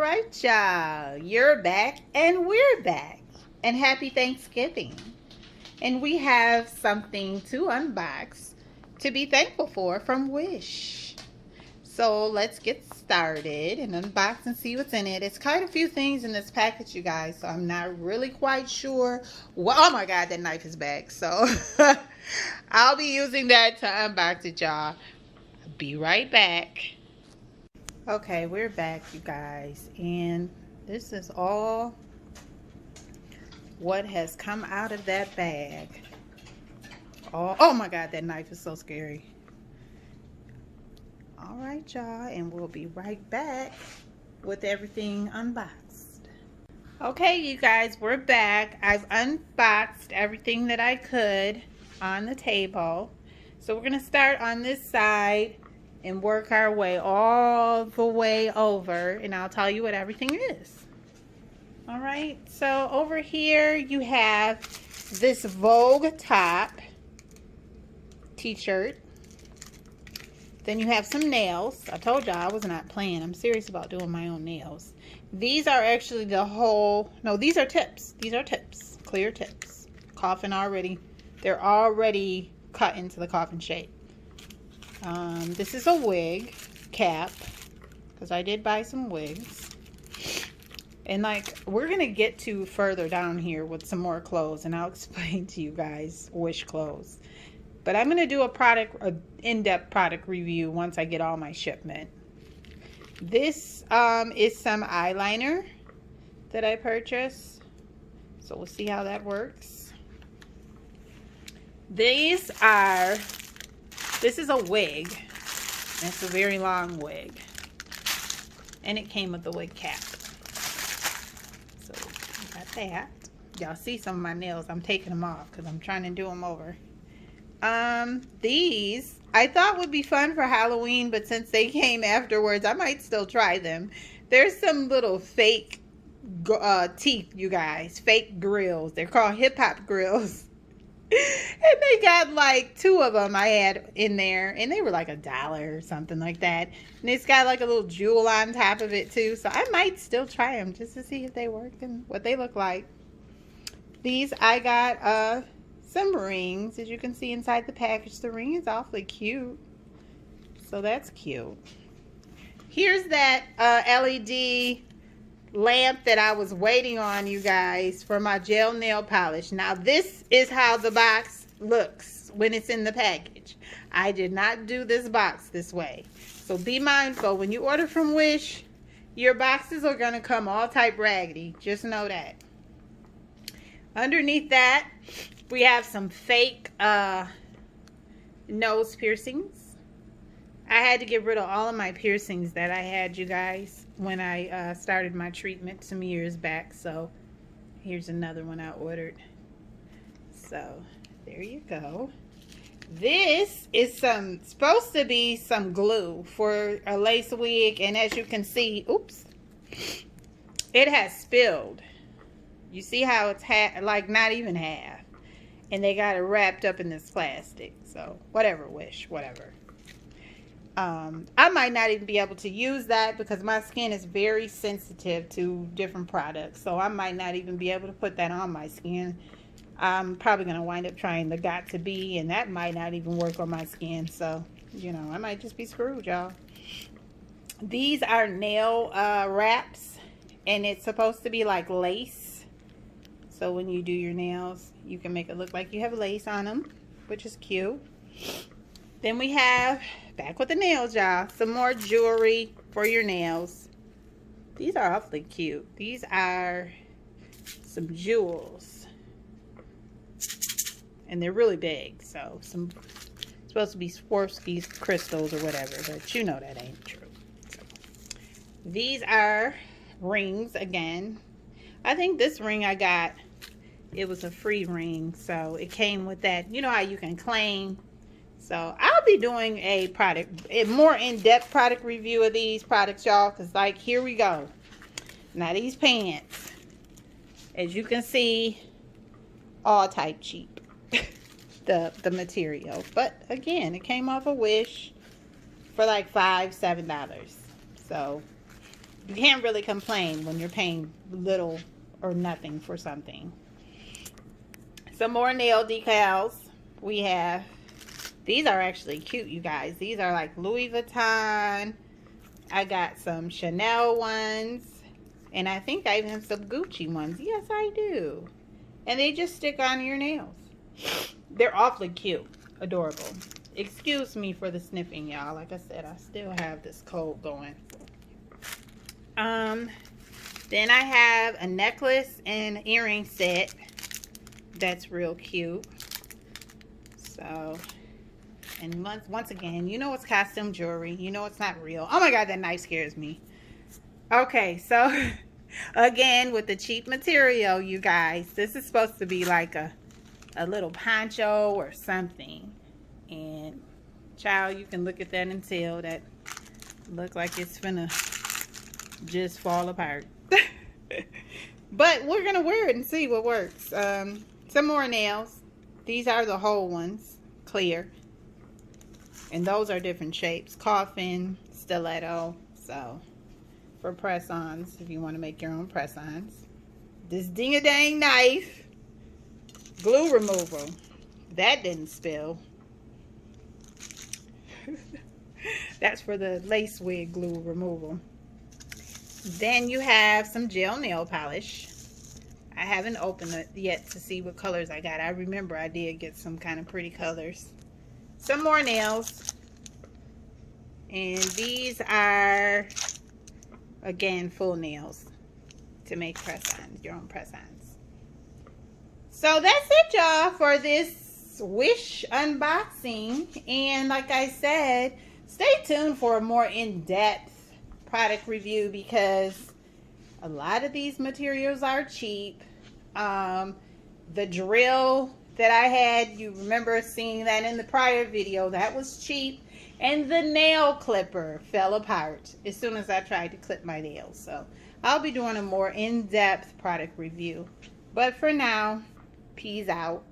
right, y'all. You're back and we're back. And happy Thanksgiving. And we have something to unbox to be thankful for from Wish. So let's get started and unbox and see what's in it. It's quite a few things in this package, you guys. So I'm not really quite sure. Oh my God, that knife is back. So I'll be using that to unbox it, y'all. Be right back. Okay, we're back, you guys, and this is all what has come out of that bag. Oh my God, that knife is so scary. All right, y'all, and we'll be right back with everything unboxed. Okay, you guys, we're back. I've unboxed everything that I could on the table. So we're gonna start on this side and work our way all the way over, and I'll tell you what everything is. All right, so over here you have this Vogue top t-shirt. Then you have some nails. I told y'all I was not playing. I'm serious about doing my own nails. These are actually these are tips. These are tips, clear tips. Coffin already, they're already cut into the coffin shape. This is a wig cap, because I did buy some wigs. And like, we're going to get to further down here with some more clothes, and I'll explain to you guys Wish clothes. But I'm going to do an in-depth product review once I get all my shipment. This is some eyeliner that I purchased. So we'll see how that works. This is a wig. It's a very long wig. And it came with the wig cap. So, got that. Y'all see some of my nails. I'm taking them off because I'm trying to do them over. These, I thought would be fun for Halloween, but since they came afterwards, I might still try them. There's some little fake teeth, you guys. Fake grills. They're called hip-hop grills. And they got like 2 of them I had in there, and they were like $1 or something like that. And it's got like a little jewel on top of it too, so I might still try them just to see if they work and what they look like. These, I got some rings. As you can see inside the package, the ring is awfully cute, so that's cute. Here's that LED lamp that I was waiting on, you guys, for my gel nail polish. Now this is how the box looks when it's in the package. I did not do this box this way, so be mindful when you order from Wish. Your boxes are gonna come all type raggedy, just know that. Underneath that we have some fake nose piercings. I had to get rid of all of my piercings that I had, you guys, when I started my treatment some years back. So here's another one I ordered. So there you go. This is supposed to be some glue for a lace wig, and as you can see, oops, it has spilled. You see how it's like not even half, and they got it wrapped up in this plastic. So whatever, Wish, whatever. I might not even be able to use that because my skin is very sensitive to different products. So I might not even be able to put that on my skin. I'm probably going to wind up trying the Got2b, and that might not even work on my skin. So, you know, I might just be screwed, y'all. These are nail wraps, and it's supposed to be like lace. So when you do your nails, you can make it look like you have lace on them, which is cute. Then we have, back with the nails, y'all, some more jewelry for your nails. These are awfully cute. These are some jewels, and they're really big. So supposed to be Swarovski's crystals or whatever, but you know that ain't true. So, these are rings again. I think this ring I got, it was a free ring, so it came with that. You know how you can claim. So I'll be doing a more in-depth product review of these products, y'all, because like, here we go. Now these pants, as you can see, all type cheap. the material, but again, it came off a Wish for like $5-7. So You can't really complain when you're paying little or nothing for something. Some more nail decals. We have, these are actually cute, you guys. These are like Louis Vuitton. I got some Chanel ones. And I think I even have some Gucci ones. Yes, I do. And they just stick on your nails. They're awfully cute. Adorable. Excuse me for the sniffing, y'all. Like I said, I still have this cold going. Then I have a necklace and earring set. That's real cute. So, and once again, you know it's costume jewelry. You know it's not real. Oh my God, that knife scares me. Okay, so again, with the cheap material, you guys, this is supposed to be like a little poncho or something. And child, you can look at that and tell that look like it's finna just fall apart. But we're gonna wear it and see what works. Some more nails. These are the whole ones, clear, and those are different shapes: coffin, stiletto. So for press-ons, if you want to make your own press-ons. This ding-a-dang knife, glue removal. That didn't spill. That's for the lace wig glue removal. Then you have some gel nail polish. I haven't opened it yet to see what colors I got. I remember I did get some kind of pretty colors. Some more nails. And these are, again, full nails to make press-ons, your own press-ons. So that's it, y'all, for this Wish unboxing. And like I said, stay tuned for a more in-depth product review, because a lot of these materials are cheap. The drill that I had, you remember seeing that in the prior video, that was cheap. And the nail clipper fell apart as soon as I tried to clip my nails. So I'll be doing a more in-depth product review. But for now, peace out.